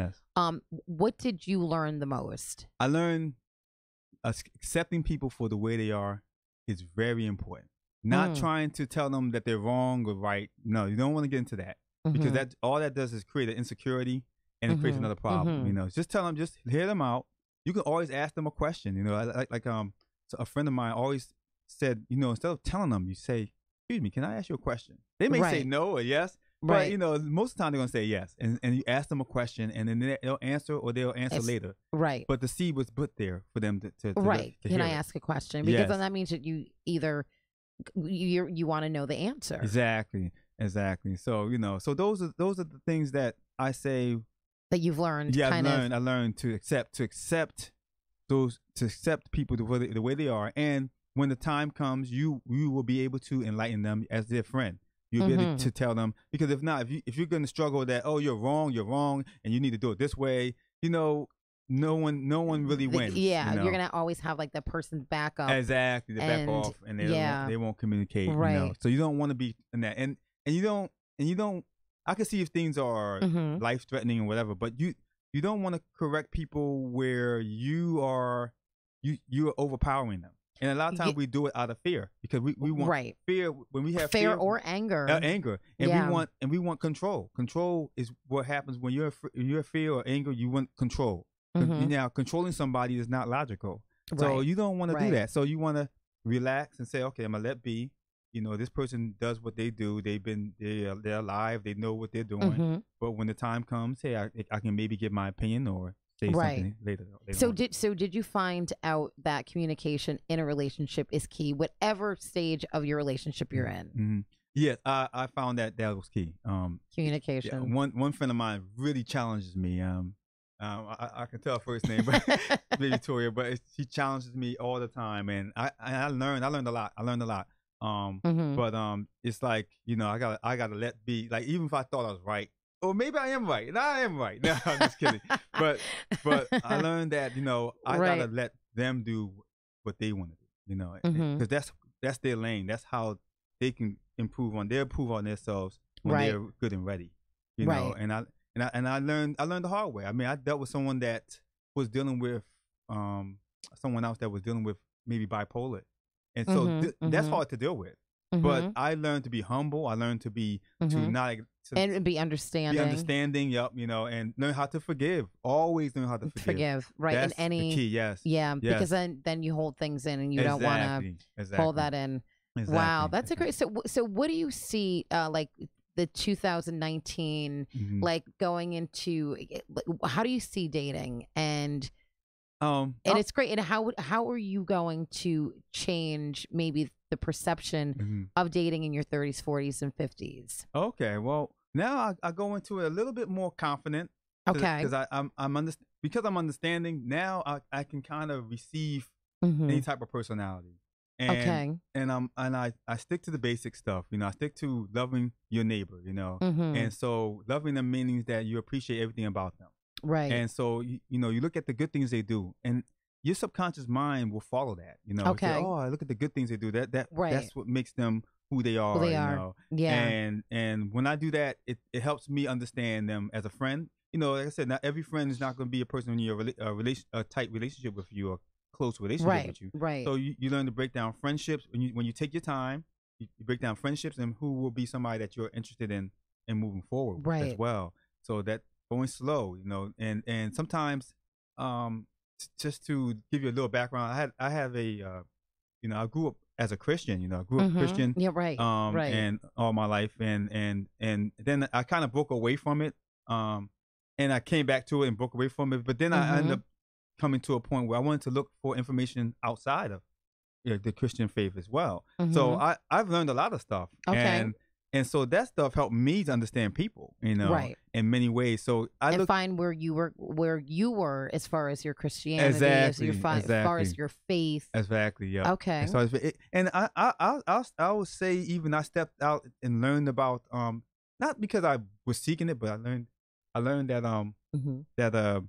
A: what did you learn the most?
B: I learned accepting people for the way they are is very important. Not trying to tell them that they're wrong or right. No, you don't want to get into that because all that does is create an insecurity and it creates another problem. Just tell them, just hear them out. You can always ask them a question. So a friend of mine always said, instead of telling them, you say, "Excuse me, can I ask you a question?" They may say no or yes, but most of the time they're gonna say yes, and you ask them a question, and then they'll answer or they'll answer later.
A: Right.
B: But the seed was put there for them to
A: Can I ask a question? Because then that means that you either you want to know the answer.
B: Exactly. So so those are the things that I say
A: that you've learned.
B: Yeah, I learned to accept people the way they are, and when the time comes, you will be able to enlighten them as their friend. You'll be able to tell them, because if not, if you're going to struggle with that, oh, you're wrong, and you need to do it this way, no one really wins.
A: You're gonna always have like that person's back up.
B: Exactly, they back off, and they won't communicate. Right. So you don't want to be in that, and you don't. I can see if things are life threatening or whatever, but you don't want to correct people where you're overpowering them. And a lot of times we do it out of fear, because we want fear when we have
A: fear or anger.
B: And we want control. Control is what happens when you're fear or anger. You want control. Now, controlling somebody is not logical, so you don't want to do that. So you want to relax and say, okay, I'm gonna let be. This person does what they do. They're alive. They know what they're doing. But when the time comes, hey, I can maybe give my opinion or say something later.
A: So did you find out that communication in a relationship is key, whatever stage of your relationship you're in?
B: Yes, I found that was key.
A: Communication.
B: Yeah, one friend of mine really challenges me. I can tell her first name, but Victoria. But she challenges me all the time, and I learned a lot. But it's like, I gotta let be. Like, even if I thought I was right, or maybe I am right, and I am right. No, I'm just kidding. But I learned that I gotta let them do what they want to do. Because that's their lane. That's how they can improve on themselves when they're good and ready. And I learned the hard way. I mean, I dealt with someone that was dealing with someone else that was dealing with maybe bipolar. And so that's hard to deal with. but
A: Mm-hmm.
B: I learned to be humble. I learned to be to
A: Mm-hmm.
B: not
A: And be
B: be
A: understanding.
B: understanding. Yep, and learn how to forgive. Always learn how to forgive.
A: Forgive, right? In
B: That's the
A: any,
B: key. Yes,
A: yeah, because
B: yes,
A: then you hold things in, and you don't want to
B: exactly,
A: hold
B: exactly,
A: that in. Wow,
B: exactly,
A: that's a great.
B: exactly.
A: So what do you see, like the 2019,
B: Hmm.
A: like going into? How do you see dating, and
B: I,
A: it's great. And how are you going to change maybe the perception
B: mhm.
A: of dating in your 30s, 40s, and 50s?
B: Okay, well, now I go into it a little bit more confident
A: Okay.
B: because because I'm understanding now. I can kind of receive
A: Mm-hmm.
B: any type of personality, and
A: Okay.
B: I stick to the basic stuff. I stick to loving your neighbor.
A: Mm-hmm.
B: And so loving them means that you appreciate everything about them.
A: Right.
B: And so you look at the good things they do, and your subconscious mind will follow that. It say,
A: Okay.
B: "Oh, I look at the good things they do.
A: Right.
B: That's what makes them who they
A: Well,
B: are."
A: they are. Yeah.
B: And when I do that, it helps me understand them as a friend. Like I said, not every friend is not going to be a person when you're a tight relationship with you, or close relationship
A: Right.
B: with you.
A: Right.
B: So you learn to break down friendships when you take your time. You break down friendships and who will be somebody that you're interested in moving forward with as
A: Right.
B: well. So that going slow, and sometimes, just to give you a little background, I have I grew up as a Christian. I grew up
A: Mm-hmm.
B: Christian,
A: Yeah. Right. Right.
B: and all my life, and then I kind of broke away from it, and I came back to it and broke away from it. But then I ended
A: Mm-hmm.
B: up coming to a point where I wanted to look for information outside of the Christian faith as well. So
A: Mm-hmm.
B: I've learned a lot of stuff,
A: Okay.
B: and so that stuff helped me to understand people,
A: Right.
B: in many ways. So I
A: And
B: look
A: find where you were as far as your Christianity, as
B: exactly,
A: as far as
B: exactly,
A: your faith.
B: exactly, yep.
A: Okay.
B: And so and I would say even I stepped out and learned about not because I was seeking it, but I learned that
A: Mm-hmm.
B: that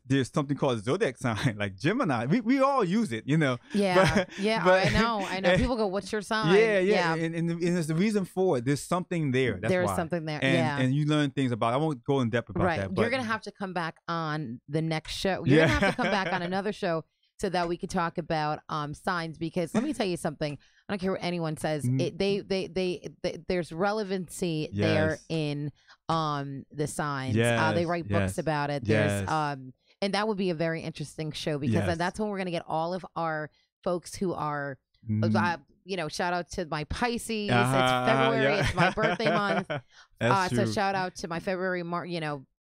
B: there's something called zodiac sign, like Gemini. We all use it,
A: Yeah.
B: but
A: Yeah.
B: but
A: I know. I know. People go, "What's your sign?"
B: yeah, yeah,
A: Yeah.
B: and there's the reason for it. There's something there. That's
A: There's
B: why.
A: something there.
B: And
A: Yeah.
B: and you learn things about. I won't go in depth about
A: Right.
B: that,
A: You're
B: but
A: going to have to come back on the next show. You're going to have to come back on
B: yeah,
A: another show so that we could talk about signs, because let me tell you something. I don't care what anyone says.
B: Mhm.
A: There's relevancy there
B: Yes,
A: in the signs. They
B: yes,
A: write books
B: yes,
A: about it. There's
B: yes,
A: and that would be a very interesting show, because
B: yes.
A: that's when we're going to get all of our folks who are
B: Mm.
A: shout out to my Pisces. It's
B: Uh-huh,
A: February. It's my birthday month.
B: yeah. That's
A: So
B: true.
A: shout out to my February, March,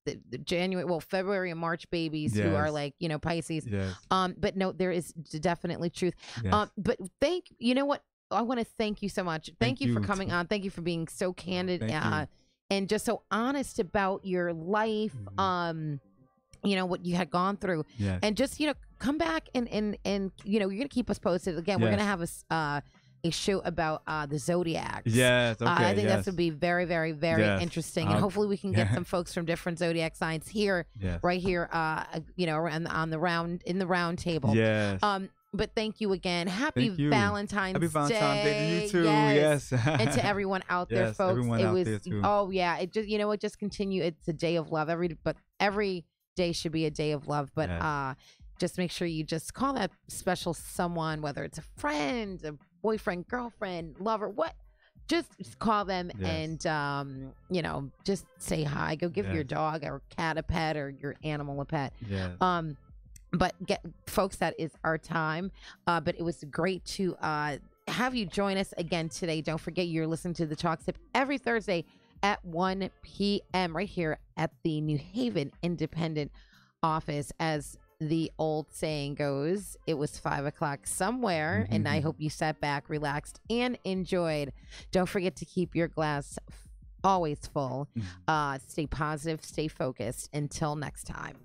A: the January, well, February and March babies who are
B: Yes,
A: like, Pisces.
B: yes,
A: But no, there is definitely truth.
B: yes.
A: But you know what? I want to thank you so much. Thank
B: Thank
A: you for
B: you
A: coming
B: too.
A: on. Thank you for being so candid,
B: Thank you.
A: and just so honest about your life.
B: Mhm.
A: What you had gone through,
B: Yes,
A: and just come back and you're gonna keep us posted. Again, we're gonna
B: yes,
A: have a show about the zodiacs.
B: yes. Okay,
A: I think that's
B: yes,
A: going to be very, very, very
B: yes.
A: interesting, and hopefully we can get
B: Yeah,
A: some folks from different zodiac signs here,
B: yes,
A: right here, around on the round table.
B: yes.
A: But thank you again. Happy
B: Thank you.
A: Valentine's
B: Happy Valentine's Day to you too.
A: Yes.
B: Yes.
A: And to everyone out there,
B: Yes,
A: folks.
B: everyone
A: It
B: out
A: was
B: there too.
A: oh yeah. It just just continue. It's a day of love. Every day should be a day of love. But
B: Yes.
A: just make sure you just call that special someone, whether it's a friend, a boyfriend, girlfriend, lover, what. Just call them
B: Yes.
A: and just say hi. Go give your
B: Yes.
A: dog or cat a pet, or your animal a pet.
B: Yes.
A: But folks, that is our time. But it was great to have you join us again today. Don't forget, you're listening to the Talk Tip every Thursday at 1 p.m. right here at the New Haven Independent office. As the old saying goes, it was 5 o'clock somewhere, and I hope you sat back, relaxed, and enjoyed. Don't forget to keep your glass always full. Stay positive, stay focused. Until next time.